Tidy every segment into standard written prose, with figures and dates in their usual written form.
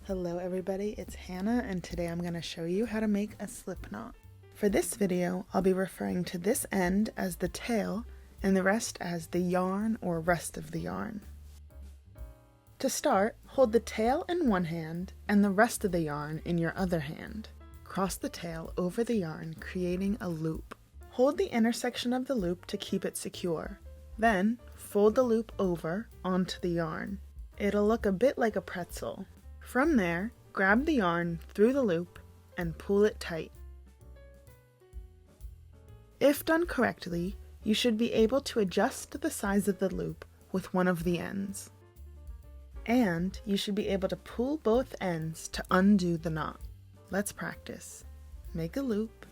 Hello everybody, it's Hannah and today I'm going to show you how to make a slip knot. For this video, I'll be referring to this end as the tail and the rest as the yarn or rest of the yarn. To start, hold the tail in one hand and the rest of the yarn in your other hand. Cross the tail over the yarn, creating a loop. Hold the intersection of the loop to keep it secure. Then, fold the loop over onto the yarn. It'll look a bit like a pretzel. From there, grab the yarn through the loop and pull it tight. If done correctly, you should be able to adjust the size of the loop with one of the ends. And you should be able to pull both ends to undo the knot. Let's practice. Make a loop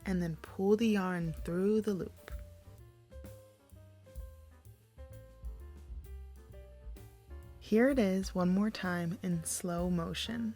and then pull the yarn through the loop. Here it is one more time in slow motion.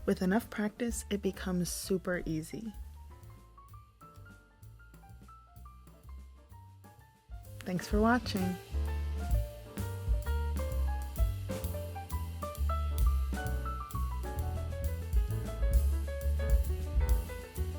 With enough practice, it becomes super easy. Thanks for watching.